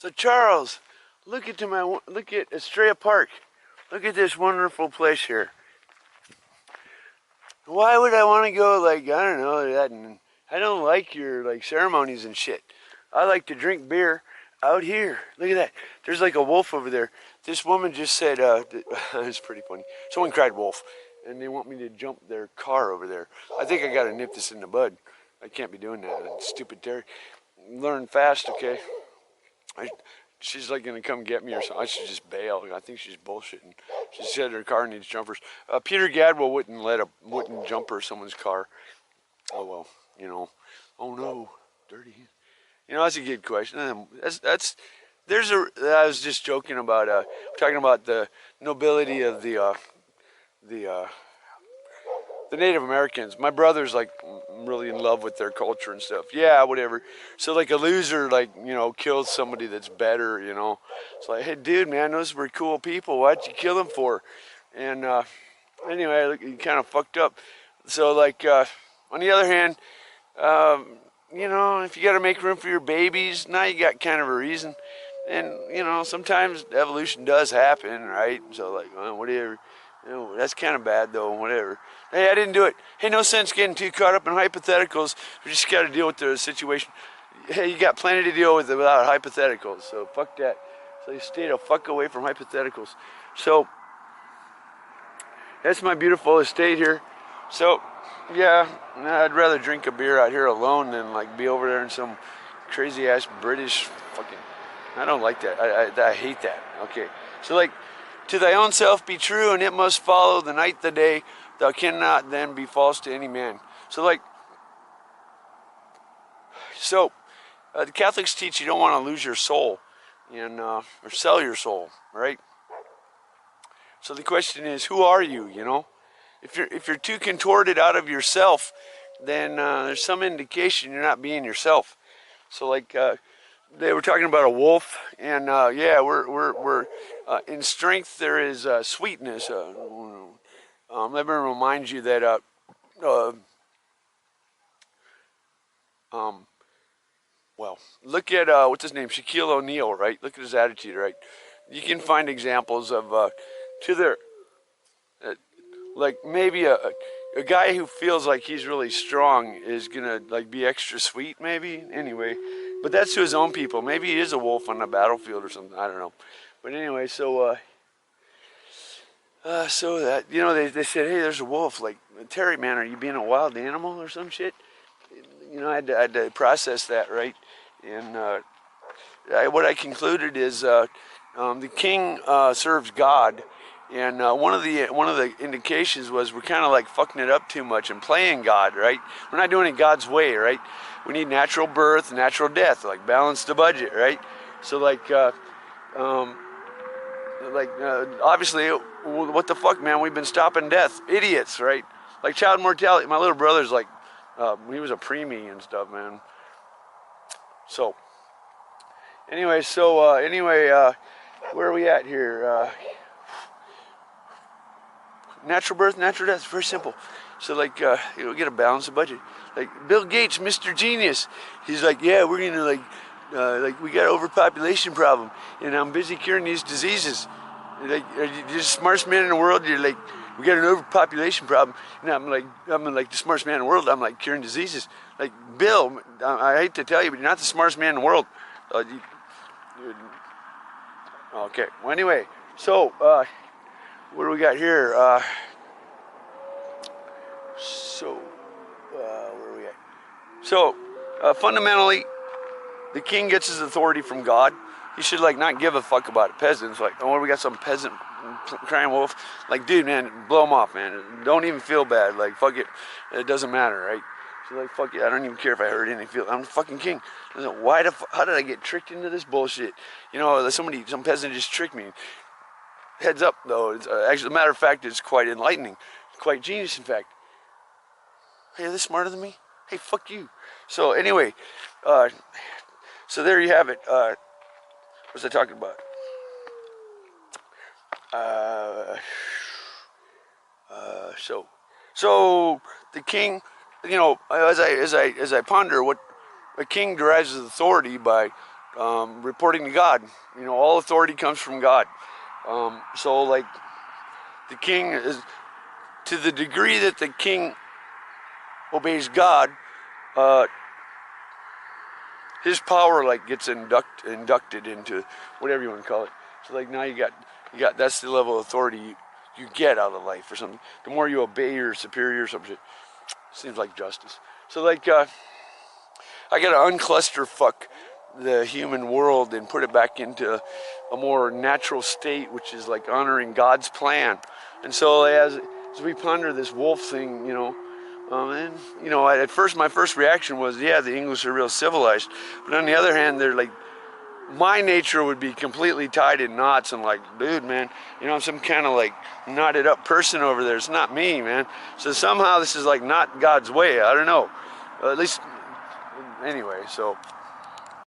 So Charles, look at Estrella Park. Look at this wonderful place here. Why would I want to go? Like, I don't know that. I don't like your like ceremonies and shit. I like to drink beer out here. Look at that. There's like a wolf over there. This woman just said, it's pretty funny. Someone cried wolf, and they want me to jump their car over there. I think I gotta nip this in the bud. I can't be doing that. Stupid Terry. Learn fast, okay? She's like gonna come get me or something. I should just bail. I think she's bullshitting. She said her car needs jumpers. Peter Gadwell wouldn't jumper someone's car. Oh well, you know. Oh no, dirty. You know, that's a good question. I was just joking about talking about the nobility of the Native Americans. My brother's like really in love with their culture and stuff. Yeah, whatever. So like a loser, like, you know, kills somebody that's better, you know. It's like, hey, dude, man, those were cool people. Why'd you kill them for? And anyway, look, he kind of fucked up. So like, on the other hand, you know, if you got to make room for your babies, now you got kind of a reason. And, you know, sometimes evolution does happen, right? So like, whatever. You know, that's kind of bad though, whatever. Hey, I didn't do it. Hey, no sense getting too caught up in hypotheticals. We just got to deal with the situation. Hey, you got plenty to deal with without hypotheticals, so fuck that. So you stay the fuck away from hypotheticals. So, that's my beautiful estate here. So, yeah, I'd rather drink a beer out here alone than like be over there in some crazy ass British fucking. I don't like that. I hate that. Okay. So like, to thy own self be true, and it must follow the night the day. Thou cannot then be false to any man. So like, the Catholics teach you don't want to lose your soul, and or sell your soul, right? So the question is, who are you? You know, if you're too contorted out of yourself, then there's some indication you're not being yourself. So like, they were talking about a wolf, and yeah, we're in strength there is sweetness. Let me remind you that well, look at what's his name, Shaquille O'Neal, right? Look at his attitude, right? You can find examples of to their like maybe a guy who feels like he's really strong is gonna like be extra sweet, maybe. Anyway, but that's to his own people. Maybe he is a wolf on the battlefield or something. I don't know. But anyway, so that, you know, they said, hey, there's a wolf. Like, Terry, man, are you being a wild animal or some shit? You know, I had to process that, right? And what I concluded is the king serves God, and one of the indications was we're kind of like fucking it up too much and playing God, right? We're not doing it God's way, right? We need natural birth, natural death, like balance the budget, right? So obviously, what the fuck, man? We've been stopping death, idiots, right? Like child mortality. My little brother's like, he was a preemie and stuff, man. So, anyway, where are we at here? Natural birth, natural death, very simple. So like, you know, get a balanced budget. Like Bill Gates, Mr. Genius, he's like, yeah, we're gonna like we got an overpopulation problem, and I'm busy curing these diseases. Like, are you the smartest man in the world? You're like, we got an overpopulation problem, and I'm like the smartest man in the world. I'm like curing diseases. Like, Bill, I hate to tell you, but you're not the smartest man in the world. Okay. Well, anyway, so what do we got here? Where are we at? So, fundamentally, the king gets his authority from God. He should like not give a fuck about peasants. Like, oh, we got some peasant crying wolf. Like, dude, man, blow him off, man. Don't even feel bad. Like, fuck it. It doesn't matter, right? So like, fuck it. I don't even care if I hurt any feel. I'm the fucking king. How did I get tricked into this bullshit? You know, some peasant just tricked me. Heads up, though. It's, actually, as a matter of fact, it's quite enlightening. Quite genius, in fact. Hey, are they smarter than me? Hey, fuck you. So anyway, so there you have it. What was I talking about? So the king, you know, as I ponder what a king derives his authority by reporting to God. You know, all authority comes from God. So like the king is, to the degree that the king obeys God, uh, his power like gets inducted into whatever you want to call it. So like now you got that's the level of authority you get out of life or something. The more you obey your superior or something, seems like justice. So like I gotta uncluster fuck the human world and put it back into a more natural state, which is like honoring God's plan. And so as we ponder this wolf thing, you know, and you know, at first my first reaction was, yeah, the English are real civilized, but on the other hand, they're like, my nature would be completely tied in knots and like, dude, man, you know, I'm some kind of like knotted up person over there. It's not me, man. So somehow this is like not God's way. I don't know. At least, anyway, so